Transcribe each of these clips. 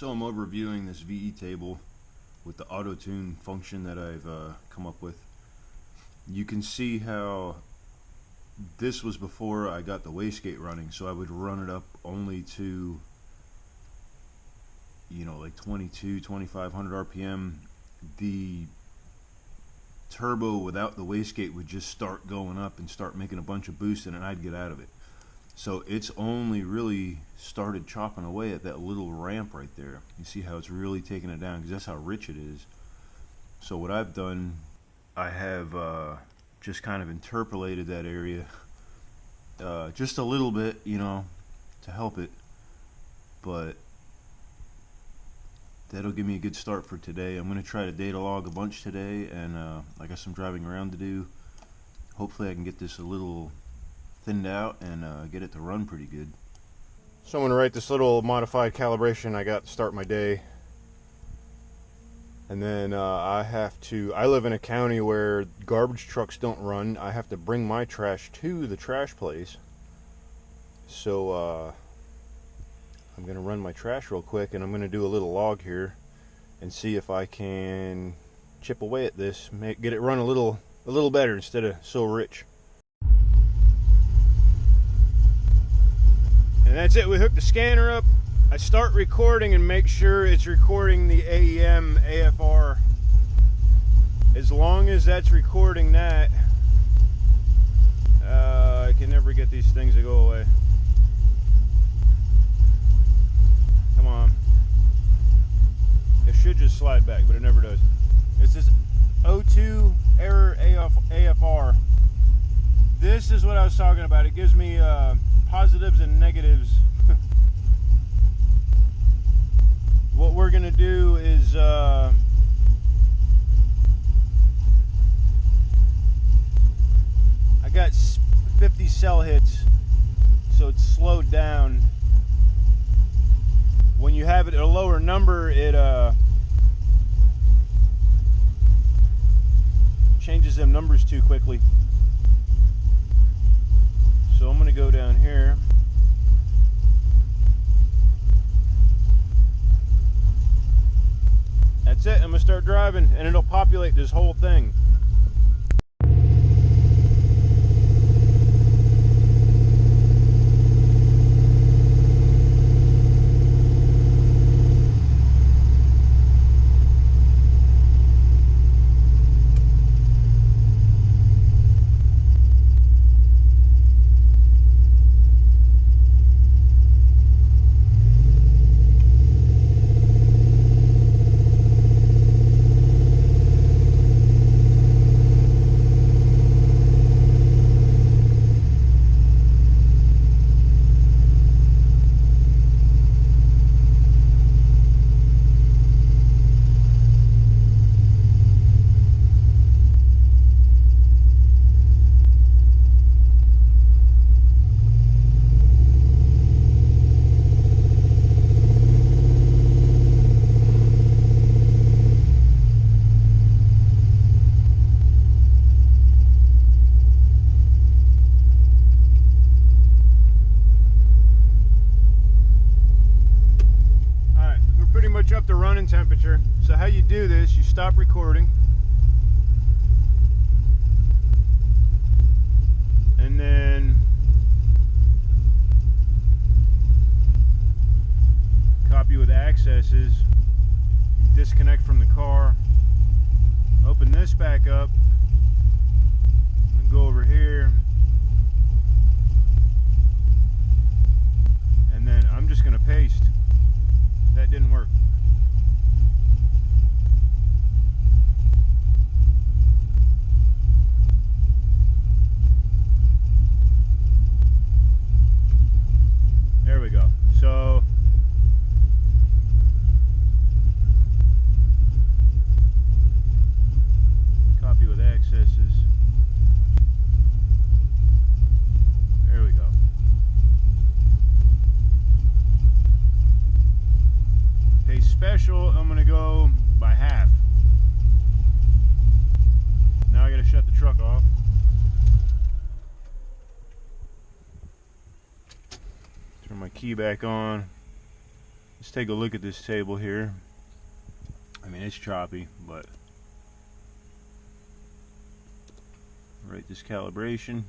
So I'm overviewing this VE table with the auto tune function that I've come up with. You can see how this was before I got the wastegate running, so I would run it up only to, you know, like 2500 RPM. The turbo without the wastegate would just start going up and start making a bunch of boost, and I'd get out of it. So it's only really started chopping away at that little ramp right there. You see how it's really taking it down, because that's how rich it is. So what I've done, I have just kind of interpolated that area just a little bit, you know, to help it. But that'll give me a good start for today. I'm going to try to data log a bunch today, and I got some driving around to do. Hopefully I can get this a little thinned out and get it to run pretty good. So I'm going to write this little modified calibration I got to start my day. And then I live in a county where garbage trucks don't run. I have to bring my trash to the trash place. So I'm going to run my trash real quick, and I'm going to do a little log here and see if I can chip away at this, get it run a little better instead of so rich. And that's it. We hook the scanner up. I start recording and make sure it's recording the AEM AFR. As long as that's recording that, I can never get these things to go away. Come on. It should just slide back, but it never does. It's this AFR Error AFR. This is what I was talking about. It gives me positives and negatives. What we're gonna do is I got 50 cell hits, so it's slowed down. When you have it at a lower number, it changes them numbers too quickly. So I'm going to go down here. That's it. I'm going to start driving, and it'll populate this whole thing. Up to running temperature. So how you do this, you stop recording, and then copy with accesses, you disconnect from the car, open this back up, and go over here, and then I'm just going to paste. That didn't work. There we go. So copy with accesses. There we go. Paste special, I'm going to go by half. Now I got to shut the truck off. Turn my key back on. Let's take a look at this table here. I mean, it's choppy, but write this calibration.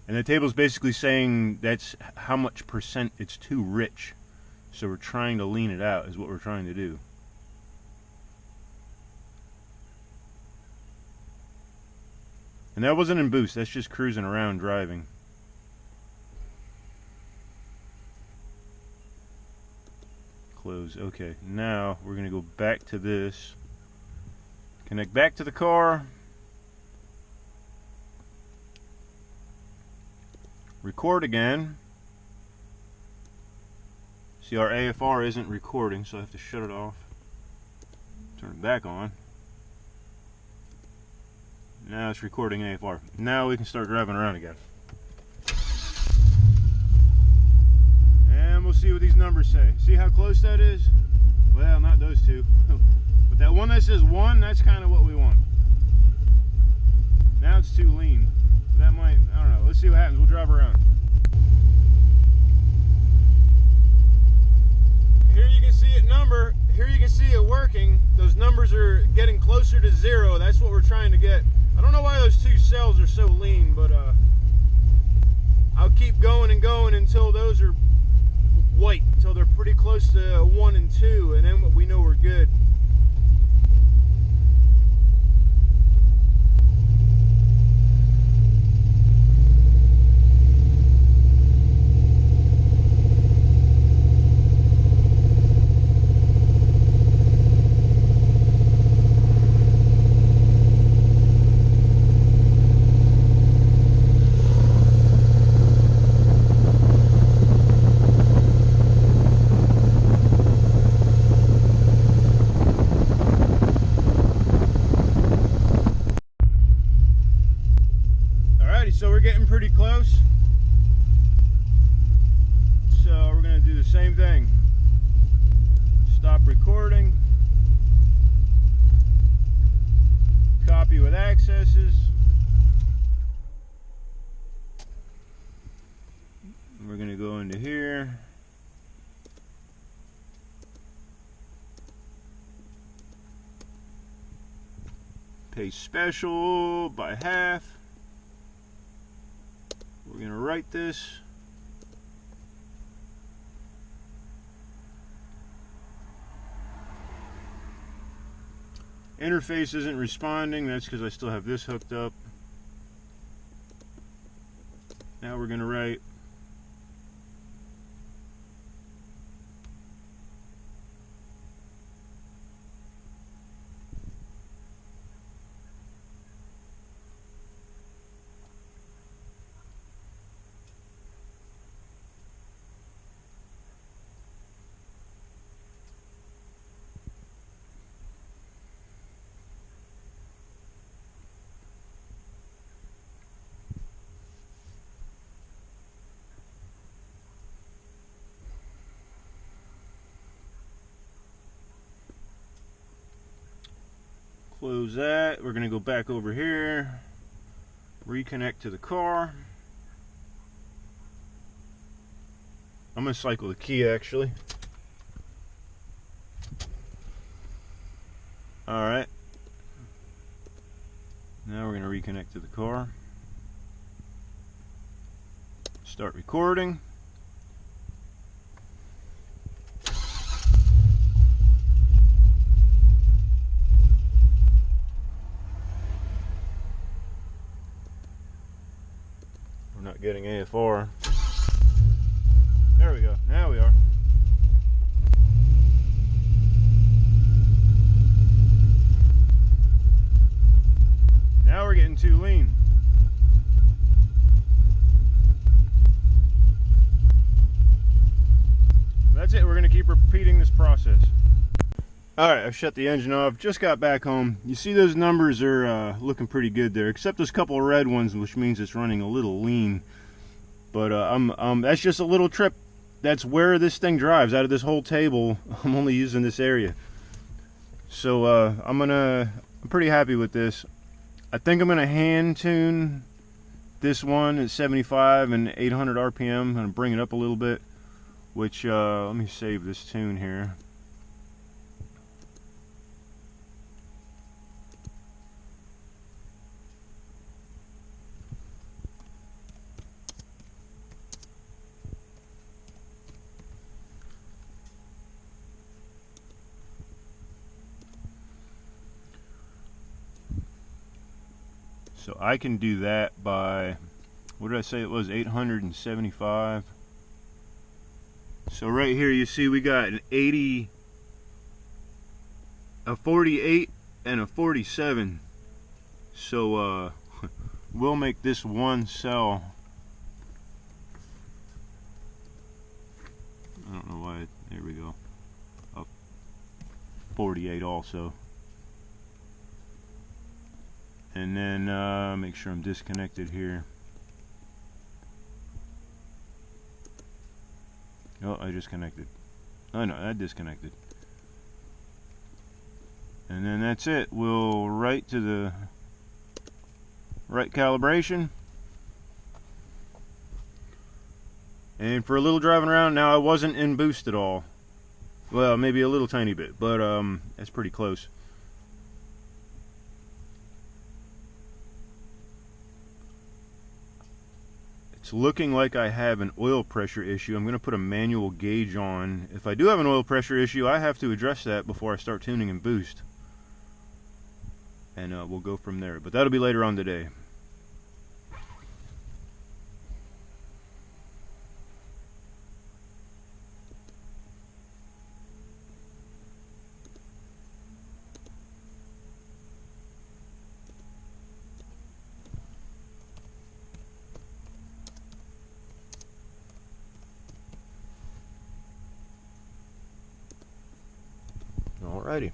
And the table's basically saying that's how much percent it's too rich. So we're trying to lean it out is what we're trying to do. And that wasn't in boost, that's just cruising around driving. Close, okay. Now we're gonna go back to this. Connect back to the car. Record again. See, our AFR isn't recording, so I have to shut it off. Turn it back on. Now it's recording AFR. Now we can start driving around again. And we'll see what these numbers say. See how close that is? Well, not those two. But that one that says 1, that's kind of what we want. Now it's too lean. That might, I don't know. Let's see what happens. We'll drive around. Here you can see it number. Here you can see it working. Those numbers are getting closer to 0. That's what we're trying to get. I don't know why those two cells are so lean, but I'll keep going and going until those are white, until they're pretty close to 1 and 2, and then we know we're good. So we're getting pretty close. So we're going to do the same thing. Stop recording. Copy with accesses. We're going to go into here. Pay special by half. We're going to write this. Interface isn't responding. That's because I still have this hooked up. Now we're going to write close that. We're going to go back over here, reconnect to the car. I'm going to cycle the key actually. Alright. Now we're going to reconnect to the car. Start recording. We're not getting AFR. There we go. Now we are. Now we're getting too lean. That's it. We're going to keep repeating this process. Alright, I've shut the engine off. Just got back home. You see those numbers are looking pretty good there, except those couple of red ones, which means it's running a little lean. But that's just a little that's where this thing drives. Out of this whole table, I'm only using this area. So I'm pretty happy with this. I think I'm gonna hand tune this one at 75 and 800 RPM. I'm gonna bring it up a little bit, which let me save this tune here. So I can do that by, what did I say it was, 875. So right here you see we got an 80, a 48, and a 47. So we'll make this one cell. I don't know why, there we go. A 48 also. And then make sure I'm disconnected here. Oh, I just connected. Oh no, I disconnected. And then that's it. We'll write to the right calibration. And for a little driving around, now I wasn't in boost at all. Well, maybe a little tiny bit, but that's pretty close. It's looking like I have an oil pressure issue. I'm going to put a manual gauge on. If I do have an oil pressure issue, I have to address that before I start tuning in boost. And we'll go from there. But that'll be later on today. Alrighty.